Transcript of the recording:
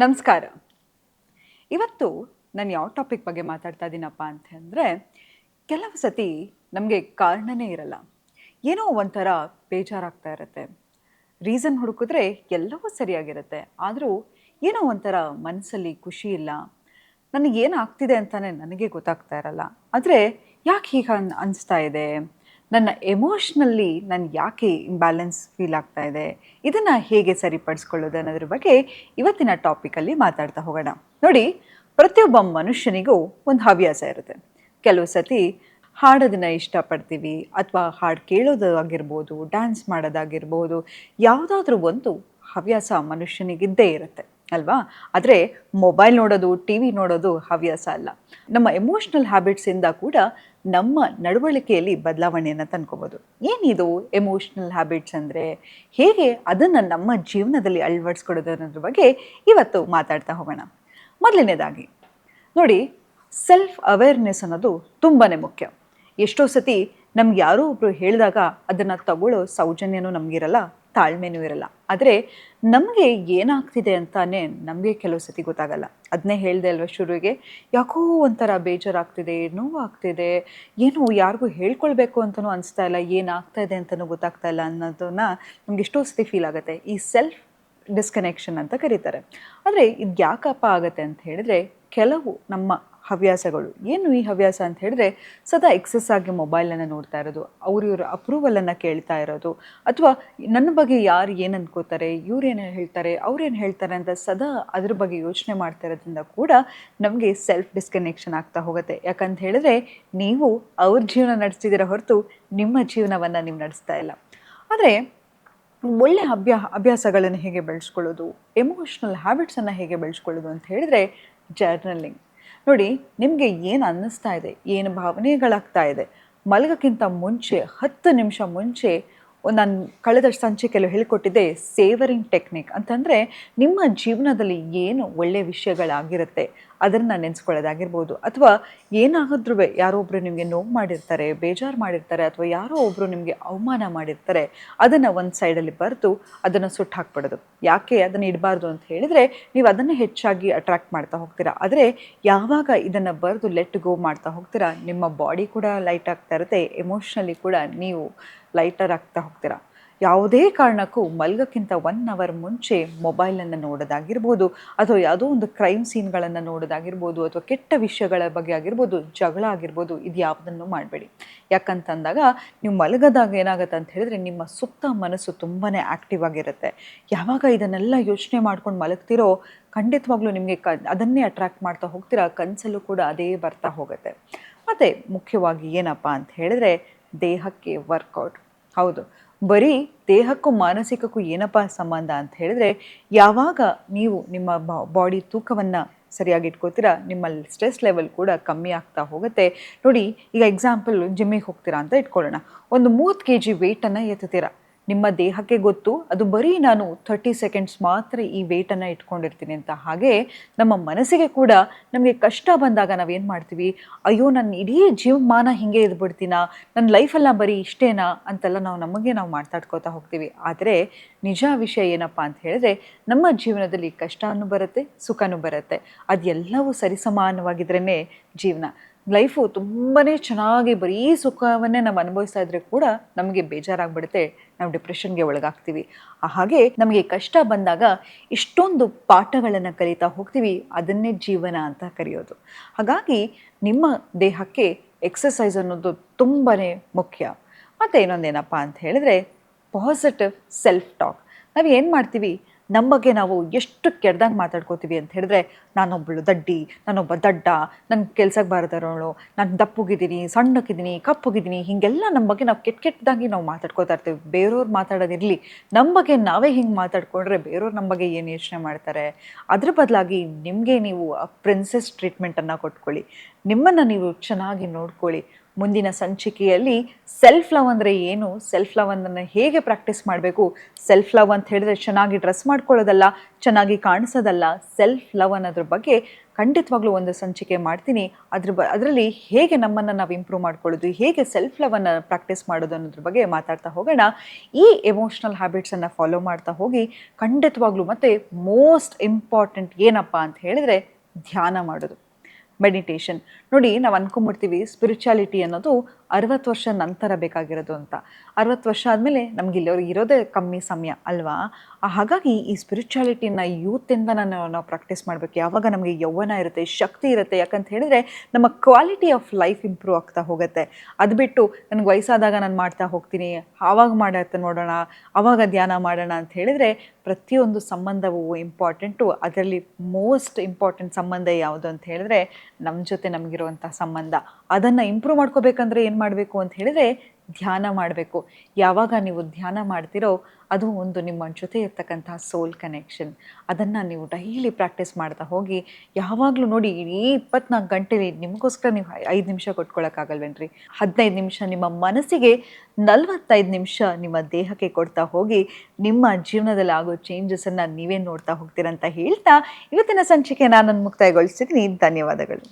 ನಮಸ್ಕಾರ. ಇವತ್ತು ನಾನು ಯಾವ ಟಾಪಿಕ್ ಬಗ್ಗೆ ಮಾತಾಡ್ತಾ ಇದ್ದೀನಪ್ಪ ಅಂತಂದರೆ, ಕೆಲವು ಸತಿ ನಮಗೆ ಕಾರಣನೇ ಇರಲ್ಲ. ಏನೋ ಒಂಥರ ಬೇಜಾರಾಗ್ತಾ ಇರುತ್ತೆ. ರೀಸನ್ ಹುಡುಕಿದ್ರೆ ಎಲ್ಲವೂ ಸರಿಯಾಗಿರುತ್ತೆ. ಆದರೂ ಏನೋ ಒಂಥರ ಮನಸ್ಸಲ್ಲಿ ಖುಷಿ ಇಲ್ಲ. ನನಗೇನಾಗ್ತಿದೆ ಅಂತಲೇ ನನಗೆ ಗೊತ್ತಾಗ್ತಾ ಇರಲ್ಲ. ಆದರೆ ಯಾಕೆ ಹೀಗೆ ಅನಿಸ್ತಾ ಇದೆ? ನನ್ನ ಎಮೋಷ್ನಲ್ಲಿ ನಾನು ಯಾಕೆ ಇಂಬ್ಯಾಲೆನ್ಸ್ ಫೀಲ್ ಆಗ್ತಾ ಇದೆ? ಇದನ್ನು ಹೇಗೆ ಸರಿಪಡಿಸ್ಕೊಳ್ಳೋದು ಅನ್ನೋದ್ರ ಬಗ್ಗೆ ಇವತ್ತಿನ ಟಾಪಿಕಲ್ಲಿ ಮಾತಾಡ್ತಾ ಹೋಗೋಣ. ನೋಡಿ, ಪ್ರತಿಯೊಬ್ಬ ಮನುಷ್ಯನಿಗೂ ಒಂದು ಹವ್ಯಾಸ ಇರುತ್ತೆ. ಕೆಲವು ಸತಿ ಹಾಡೋದನ್ನು ಇಷ್ಟಪಡ್ತೀವಿ, ಅಥವಾ ಹಾಡು ಕೇಳೋದು ಆಗಿರ್ಬೋದು, ಡ್ಯಾನ್ಸ್ ಮಾಡೋದಾಗಿರ್ಬೋದು, ಯಾವುದಾದ್ರೂ ಒಂದು ಹವ್ಯಾಸ ಮನುಷ್ಯನಿಗಿದ್ದೇ ಇರುತ್ತೆ ಅಲ್ವಾ? ಆದರೆ ಮೊಬೈಲ್ ನೋಡೋದು, ಟಿ ವಿ ನೋಡೋದು ಹವ್ಯಾಸ ಅಲ್ಲ. ನಮ್ಮ ಎಮೋಷ್ನಲ್ ಹ್ಯಾಬಿಟ್ಸಿಂದ ಕೂಡ ನಮ್ಮ ನಡವಳಿಕೆಯಲ್ಲಿ ಬದಲಾವಣೆಯನ್ನು ತಂದ್ಕೋಬೋದು. ಏನಿದು ಎಮೋಷ್ನಲ್ ಹ್ಯಾಬಿಟ್ಸ್ ಅಂದರೆ? ಹೇಗೆ ಅದನ್ನು ನಮ್ಮ ಜೀವನದಲ್ಲಿ ಅಳವಡಿಸ್ಕೊಡೋದು ಅನ್ನೋದ್ರ ಬಗ್ಗೆ ಇವತ್ತು ಮಾತಾಡ್ತಾ ಹೋಗೋಣ. ಮೊದಲನೇದಾಗಿ ನೋಡಿ, ಸೆಲ್ಫ್ ಅವೇರ್ನೆಸ್ ಅನ್ನೋದು ತುಂಬಾ ಮುಖ್ಯ. ಎಷ್ಟೋ ಸತಿ ನಮ್ಗೆ ಯಾರೋ ಒಬ್ಬರು ಹೇಳಿದಾಗ ಅದನ್ನು ತಗೊಳ್ಳೋ ಸೌಜನ್ಯನೂ ನಮಗಿರಲ್ಲ, ತಾಳ್ಮೆನೂ ಇರಲ್ಲ. ಆದರೆ ನಮಗೆ ಏನಾಗ್ತಿದೆ ಅಂತಾನೆ ನಮಗೆ ಕೆಲವು ಸತಿ ಗೊತ್ತಾಗಲ್ಲ. ಅದನ್ನೇ ಹೇಳಿದೆ ಅಲ್ವ ಶುರುವಿಗೆ, ಯಾಕೋ ಒಂಥರ ಬೇಜಾರಾಗ್ತಿದೆ, ನೋವಾಗ್ತಿದೆ, ಏನೋ ಯಾರಿಗೂ ಹೇಳ್ಕೊಳ್ಬೇಕು ಅಂತಲೂ ಅನಿಸ್ತಾ ಇಲ್ಲ, ಏನಾಗ್ತಾ ಇದೆ ಅಂತಲೂ ಗೊತ್ತಾಗ್ತಾ ಇಲ್ಲ ಅನ್ನೋದನ್ನ ನಮ್ಗೆ ಎಷ್ಟೋ ಸತಿ ಫೀಲ್ ಆಗುತ್ತೆ. ಈ ಸೆಲ್ಫ್ ಡಿಸ್ಕನೆಕ್ಷನ್ ಅಂತ ಕರೀತಾರೆ. ಆದರೆ ಇದು ಯಾಕಪ್ಪ ಆಗುತ್ತೆ ಅಂತ ಹೇಳಿದ್ರೆ, ಕೆಲವು ನಮ್ಮ ಹವ್ಯಾಸಗಳು ಏನು ಈ ಹವ್ಯಾಸ ಅಂತ ಹೇಳಿದ್ರೆ, ಸದಾ ಎಕ್ಸೆಸ್ ಆಗಿ ಮೊಬೈಲನ್ನು ನೋಡ್ತಾ ಇರೋದು, ಇವ್ರ ಅಪ್ರೂವಲನ್ನು ಕೇಳ್ತಾ ಇರೋದು, ಅಥವಾ ನನ್ನ ಬಗ್ಗೆ ಯಾರು ಏನು ಅನ್ಕೋತಾರೆ, ಇವ್ರೇನು ಹೇಳ್ತಾರೆ, ಅವ್ರೇನು ಹೇಳ್ತಾರೆ ಅಂತ ಸದಾ ಅದ್ರ ಬಗ್ಗೆ ಯೋಚನೆ ಮಾಡ್ತಾ ಇರೋದ್ರಿಂದ ಕೂಡ ನಮಗೆ ಸೆಲ್ಫ್ ಡಿಸ್ಕನೆಕ್ಷನ್ ಆಗ್ತಾ ಹೋಗುತ್ತೆ. ಯಾಕಂತ ಹೇಳಿದ್ರೆ, ನೀವು ಅವ್ರ ಜೀವನ ನಡೆಸ್ತಿದ್ದೀರ ಹೊರತು ನಿಮ್ಮ ಜೀವನವನ್ನು ನೀವು ನಡೆಸ್ತಾ ಇಲ್ಲ. ಆದರೆ ಒಳ್ಳೆ ಅಭ್ಯಾಸಗಳನ್ನು ಹೇಗೆ ಬೆಳೆಸ್ಕೊಳ್ಳೋದು, ಎಮೋಷ್ನಲ್ ಹ್ಯಾಬಿಟ್ಸನ್ನು ಹೇಗೆ ಬೆಳೆಸ್ಕೊಳ್ಳೋದು ಅಂತ ಹೇಳಿದ್ರೆ, ಜರ್ನಲಿಂಗ್. ನೋಡಿ, ನಿಮಗೆ ಏನು ಅನ್ನಿಸ್ತಾ ಇದೆ, ಏನು ಭಾವನೆಗಳಾಗ್ತಾ ಇದೆ, ಮಲಗೋಕ್ಕಿಂತ ಮುಂಚೆ 10 ನಿಮಿಷ ಮುಂಚೆ ನಾನು ಕಳೆದ ಸಂಚಿಕೆಯಲ್ಲಿ ಹೇಳಿಕೊಟ್ಟಿದ್ದೆ ಸೇವರಿಂಗ್ ಟೆಕ್ನಿಕ್ ಅಂತಂದರೆ, ನಿಮ್ಮ ಜೀವನದಲ್ಲಿ ಏನು ಒಳ್ಳೆಯ ವಿಷಯಗಳಾಗಿರುತ್ತೆ ಅದನ್ನು ನೆನೆಸ್ಕೊಳ್ಳೋದಾಗಿರ್ಬೋದು, ಅಥವಾ ಏನಾದರೂ ಯಾರೋ ಒಬ್ಬರು ನಿಮಗೆ ನೋವು ಮಾಡಿರ್ತಾರೆ, ಬೇಜಾರು ಮಾಡಿರ್ತಾರೆ, ಅಥವಾ ಯಾರೋ ಒಬ್ಬರು ನಿಮಗೆ ಅವಮಾನ ಮಾಡಿರ್ತಾರೆ, ಅದನ್ನು ಒಂದು ಸೈಡಲ್ಲಿ ಬರೆದು ಅದನ್ನು ಸುಟ್ಟು ಹಾಕ್ಬಿಡೋದು. ಯಾಕೆ ಅದನ್ನು ಇಡಬಾರ್ದು ಅಂತ ಹೇಳಿದರೆ, ನೀವು ಅದನ್ನು ಹೆಚ್ಚಾಗಿ ಅಟ್ರಾಕ್ಟ್ ಮಾಡ್ತಾ ಹೋಗ್ತೀರಾ. ಆದರೆ ಯಾವಾಗ ಇದನ್ನು ಬರೆದು ಲೆಟ್ ಗೋ ಮಾಡ್ತಾ ಹೋಗ್ತೀರಾ, ನಿಮ್ಮ ಬಾಡಿ ಕೂಡ ಲೈಟ್ ಆಗ್ತಾ ಇರುತ್ತೆ, ಎಮೋಷ್ನಲಿ ಕೂಡ ನೀವು ಲೈಟರ್ ಆಗ್ತಾ ಹೋಗ್ತೀರಾ. ಯಾವುದೇ ಕಾರಣಕ್ಕೂ ಮಲಗೋಕ್ಕಿಂತ 1 ಅವರ್ ಮುಂಚೆ ಮೊಬೈಲನ್ನು ನೋಡೋದಾಗಿರ್ಬೋದು, ಅಥವಾ ಯಾವುದೋ ಒಂದು ಕ್ರೈಮ್ ಸೀನ್ಗಳನ್ನು ನೋಡೋದಾಗಿರ್ಬೋದು, ಅಥವಾ ಕೆಟ್ಟ ವಿಷಯಗಳ ಬಗ್ಗೆ ಆಗಿರ್ಬೋದು, ಜಗಳ ಆಗಿರ್ಬೋದು, ಇದು ಯಾವುದನ್ನು ಮಾಡಬೇಡಿ. ಯಾಕಂತಂದಾಗ ನೀವು ಮಲಗೋದಾಗ ಏನಾಗುತ್ತೆ ಅಂತ ಹೇಳಿದ್ರೆ, ನಿಮ್ಮ ಸುತ್ತ ಮನಸ್ಸು ತುಂಬಾ ಆ್ಯಕ್ಟಿವ್ ಆಗಿರುತ್ತೆ. ಯಾವಾಗ ಇದನ್ನೆಲ್ಲ ಯೋಚನೆ ಮಾಡ್ಕೊಂಡು ಮಲಗ್ತಿರೋ, ಖಂಡಿತವಾಗ್ಲೂ ನಿಮಗೆ ಅದನ್ನೇ ಅಟ್ರ್ಯಾಕ್ಟ್ ಮಾಡ್ತಾ ಹೋಗ್ತೀರಾ. ಕನಸಲ್ಲೂ ಕೂಡ ಅದೇ ಬರ್ತಾ ಹೋಗುತ್ತೆ. ಮತ್ತು ಮುಖ್ಯವಾಗಿ ಏನಪ್ಪ ಅಂತ ಹೇಳಿದ್ರೆ, ದೇಹಕ್ಕೆ ವರ್ಕೌಟ್. ಹೌದು, ಬರೀ ದೇಹಕ್ಕೂ ಮಾನಸಿಕಕ್ಕೂ ಏನಪ್ಪ ಸಂಬಂಧ ಅಂತ ಹೇಳಿದ್ರೆ, ಯಾವಾಗ ನೀವು ನಿಮ್ಮ ಬಾಡಿ ತೂಕವನ್ನು ಸರಿಯಾಗಿ ಇಟ್ಕೋತೀರಾ, ನಿಮ್ಮಲ್ಲಿ ಸ್ಟ್ರೆಸ್ ಲೆವೆಲ್ ಕೂಡ ಕಮ್ಮಿ ಆಗ್ತಾ ಹೋಗುತ್ತೆ. ನೋಡಿ, ಈಗ ಎಕ್ಸಾಂಪಲ್ ಜಿಮ್ಮಿಗೆ ಹೋಗ್ತೀರಾ ಅಂತ ಇಟ್ಕೊಳ್ಳೋಣ. ಒಂದು 30 kg ವೆಯ್ಟನ್ನು ಎತ್ತುತ್ತೀರಾ. ನಿಮ್ಮ ದೇಹಕ್ಕೆ ಗೊತ್ತು, ಅದು ಬರೀ ನಾನು 30 ಸೆಕೆಂಡ್ಸ್ ಮಾತ್ರ ಈ ವೆಯ್ಟನ್ನು ಇಟ್ಕೊಂಡಿರ್ತೀನಿ ಅಂತ. ಹಾಗೆ ನಮ್ಮ ಮನಸ್ಸಿಗೆ ಕೂಡ ನಮಗೆ ಕಷ್ಟ ಬಂದಾಗ ನಾವೇನು ಮಾಡ್ತೀವಿ, ಅಯ್ಯೋ ನನ್ನ ಇಡೀ ಜೀವಮಾನ ಹೀಗೆ ಇದ್ಬಿಡ್ತೀನಾ, ನನ್ನ ಲೈಫೆಲ್ಲ ಬರೀ ಇಷ್ಟೇನಾ ಅಂತೆಲ್ಲ ನಾವು ಮಾತಾಡ್ಕೋತಾ ಹೋಗ್ತೀವಿ. ಆದರೆ ನಿಜ ವಿಷಯ ಏನಪ್ಪ ಅಂತ ಹೇಳಿದ್ರೆ, ನಮ್ಮ ಜೀವನದಲ್ಲಿ ಕಷ್ಟನೂ ಬರುತ್ತೆ, ಸುಖನೂ ಬರುತ್ತೆ. ಅದೆಲ್ಲವೂ ಸರಿಸಮಾನವಾಗಿದ್ರೇ ಜೀವನ. ಲೈಫು ತುಂಬಾ ಚೆನ್ನಾಗಿ ಬರೀ ಸುಖವನ್ನೇ ನಾವು ಅನುಭವಿಸ್ತಾ ಇದ್ರೆ ಕೂಡ ನಮಗೆ ಬೇಜಾರಾಗ್ಬಿಡುತ್ತೆ, ನಾವು ಡಿಪ್ರೆಷನ್ಗೆ ಒಳಗಾಗ್ತೀವಿ. ಹಾಗೆ ನಮಗೆ ಕಷ್ಟ ಬಂದಾಗ ಇಷ್ಟೊಂದು ಪಾಠಗಳನ್ನು ಕಲಿತಾ ಹೋಗ್ತೀವಿ, ಅದನ್ನೇ ಜೀವನ ಅಂತ ಕರೆಯೋದು. ಹಾಗಾಗಿ ನಿಮ್ಮ ದೇಹಕ್ಕೆ ಎಕ್ಸಸೈಸ್ ಅನ್ನೋದು ತುಂಬಾ ಮುಖ್ಯ. ಮತ್ತು ಇನ್ನೊಂದೇನಪ್ಪ ಅಂತ ಹೇಳಿದ್ರೆ, ಪಾಸಿಟಿವ್ ಸೆಲ್ಫ್ ಟಾಕ್. ನಾವು ಏನು ಮಾಡ್ತೀವಿ, ನಮ್ಮ ಬಗ್ಗೆ ನಾವು ಎಷ್ಟು ಕೆಟ್ಟದಾಗಿ ಮಾತಾಡ್ಕೋತೀವಿ ಅಂತ ಹೇಳಿದ್ರೆ, ನಾನೊಬ್ಬಳು ದಡ್ಡಿ, ನಾನೊಬ್ಬ ದಡ್ಡ, ನನ್ನ ಕೆಲ್ಸಕ್ಕೆ ಬಾರದಿರೋಳು, ನಾನು ದಪ್ಪಗಿದ್ದೀನಿ, ಸಣ್ಣಕ್ಕಿದ್ದೀನಿ, ಕಪ್ಪಗಿದ್ದೀನಿ, ಹೀಗೆಲ್ಲ ನಮ್ಮ ಬಗ್ಗೆ ನಾವು ಕೆಟ್ಟದಾಗಿ ನಾವು ಮಾತಾಡ್ಕೋತಾ ಇರ್ತೀವಿ. ಬೇರೆಯವ್ರು ಮಾತಾಡೋದಿರಲಿ, ನಮ್ಮ ಬಗ್ಗೆ ನಾವೇ ಹಿಂಗೆ ಮಾತಾಡ್ಕೊಂಡ್ರೆ ಬೇರೆಯವ್ರು ನಮ್ಮ ಬಗ್ಗೆ ಏನು ಯೋಚನೆ ಮಾಡ್ತಾರೆ? ಅದ್ರ ಬದಲಾಗಿ ನಿಮಗೆ ನೀವು ಪ್ರಿನ್ಸೆಸ್ ಟ್ರೀಟ್ಮೆಂಟನ್ನು ಕೊಟ್ಕೊಳ್ಳಿ, ನಿಮ್ಮನ್ನು ನೀವು ಚೆನ್ನಾಗಿ ನೋಡ್ಕೊಳ್ಳಿ. ಮುಂದಿನ ಸಂಚಿಕೆಯಲ್ಲಿ ಸೆಲ್ಫ್ ಲವ್ ಅಂದರೆ ಏನು, ಸೆಲ್ಫ್ ಲವನ್ನು ಹೇಗೆ ಪ್ರಾಕ್ಟೀಸ್ ಮಾಡಬೇಕು, ಸೆಲ್ಫ್ ಲವ್ ಅಂತ ಹೇಳಿದ್ರೆ ಚೆನ್ನಾಗಿ ಡ್ರೆಸ್ ಮಾಡ್ಕೊಳ್ಳೋದಲ್ಲ, ಚೆನ್ನಾಗಿ ಕಾಣಿಸೋದಲ್ಲ, ಸೆಲ್ಫ್ ಲವ್ ಅನ್ನೋದ್ರ ಬಗ್ಗೆ ಖಂಡಿತವಾಗ್ಲೂ ಒಂದು ಸಂಚಿಕೆ ಮಾಡ್ತೀನಿ. ಅದರಲ್ಲಿ ಹೇಗೆ ನಮ್ಮನ್ನು ನಾವು ಇಂಪ್ರೂವ್ ಮಾಡ್ಕೊಳ್ಳೋದು, ಹೇಗೆ ಸೆಲ್ಫ್ ಲವನ್ನು ಪ್ರಾಕ್ಟೀಸ್ ಮಾಡೋದು ಅನ್ನೋದ್ರ ಬಗ್ಗೆ ಮಾತಾಡ್ತಾ ಹೋಗೋಣ. ಈ ಎಮೋಷ್ನಲ್ ಹ್ಯಾಬಿಟ್ಸನ್ನು ಫಾಲೋ ಮಾಡ್ತಾ ಹೋಗಿ ಖಂಡಿತವಾಗ್ಲೂ. ಮತ್ತು ಮೋಸ್ಟ್ ಇಂಪಾರ್ಟೆಂಟ್ ಏನಪ್ಪ ಅಂತ ಹೇಳಿದರೆ ಧ್ಯಾನ ಮಾಡೋದು, ಮೆಡಿಟೇಷನ್. ನೋಡಿ, ನಾವು ಅಂದ್ಕೊಂಡ್ಬಿಡ್ತೀವಿ ಸ್ಪಿರಿಚುಯಾಲಿಟಿ ಅನ್ನೋದು 60 ವರ್ಷ ನಂತರ ಬೇಕಾಗಿರೋದು ಅಂತ. 60 ವರ್ಷ ಆದಮೇಲೆ ನಮ್ಗೆ ಇರೋದೇ ಕಮ್ಮಿ ಸಮಯ ಅಲ್ವಾ? ಹಾಗಾಗಿ ಈ ಸ್ಪಿರಿಚುಯಾಲಿಟಿನ ಯೂತಿಂದ ನಾವು ಪ್ರಾಕ್ಟೀಸ್ ಮಾಡಬೇಕು. ಯಾವಾಗ ನಮಗೆ ಯೌವನ ಇರುತ್ತೆ, ಶಕ್ತಿ ಇರುತ್ತೆ. ಯಾಕಂತ ಹೇಳಿದರೆ ನಮ್ಮ ಕ್ವಾಲಿಟಿ ಆಫ್ ಲೈಫ್ ಇಂಪ್ರೂವ್ ಆಗ್ತಾ ಹೋಗುತ್ತೆ. ಅದು ಬಿಟ್ಟು ನನಗೆ ವಯಸ್ಸಾದಾಗ ನಾನು ಮಾಡ್ತಾ ಹೋಗ್ತೀನಿ, ಆವಾಗ ಮಾಡತ್ತೆ ನೋಡೋಣ, ಆವಾಗ ಧ್ಯಾನ ಮಾಡೋಣ ಅಂತ ಹೇಳಿದರೆ ಪ್ರತಿಯೊಂದು ಸಂಬಂಧವೂ ಇಂಪಾರ್ಟೆಂಟು. ಅದರಲ್ಲಿ ಮೋಸ್ಟ್ ಇಂಪಾರ್ಟೆಂಟ್ ಸಂಬಂಧ ಯಾವುದು ಅಂತ ಹೇಳಿದ್ರೆ ನಮ್ಮ ಜೊತೆ ನಮಗಿರುವಂಥ ಸಂಬಂಧ. ಅದನ್ನು ಇಂಪ್ರೂವ್ ಮಾಡ್ಕೋಬೇಕಂದ್ರೆ ಏನು ಮಾಡಬೇಕು ಅಂತ ಹೇಳಿದರೆ ಧ್ಯಾನ ಮಾಡಬೇಕು. ಯಾವಾಗ ನೀವು ಧ್ಯಾನ ಮಾಡ್ತಿರೋ ಅದು ಒಂದು ನಿಮ್ಮ ಜೊತೆ ಇರ್ತಕ್ಕಂಥ ಸೋಲ್ ಕನೆಕ್ಷನ್. ಅದನ್ನು ನೀವು ಡೈಲಿ ಪ್ರಾಕ್ಟೀಸ್ ಮಾಡ್ತಾ ಹೋಗಿ. ಯಾವಾಗಲೂ ನೋಡಿ, ಇಡೀ 24 ಗಂಟೆಲಿ ನಿಮಗೋಸ್ಕರ ನೀವು 5 ನಿಮಿಷ ಕೊಟ್ಕೊಳ್ಳೋಕ್ಕಾಗಲ್ವೇನ್ರಿ? 15 ನಿಮಿಷ ನಿಮ್ಮ ಮನಸ್ಸಿಗೆ, 45 ನಿಮಿಷ ನಿಮ್ಮ ದೇಹಕ್ಕೆ ಕೊಡ್ತಾ ಹೋಗಿ ನಿಮ್ಮ ಜೀವನದಲ್ಲಿ ಆಗೋ ಚೇಂಜಸನ್ನು ನೀವೇ ನೋಡ್ತಾ ಹೋಗ್ತೀರಂತ ಹೇಳ್ತಾ ಇವತ್ತಿನ ಸಂಚಿಕೆ ನಾನು ಮುಕ್ತಾಯಗೊಳಿಸ್ತಿದ್ದೀನಿ. ಧನ್ಯವಾದಗಳು.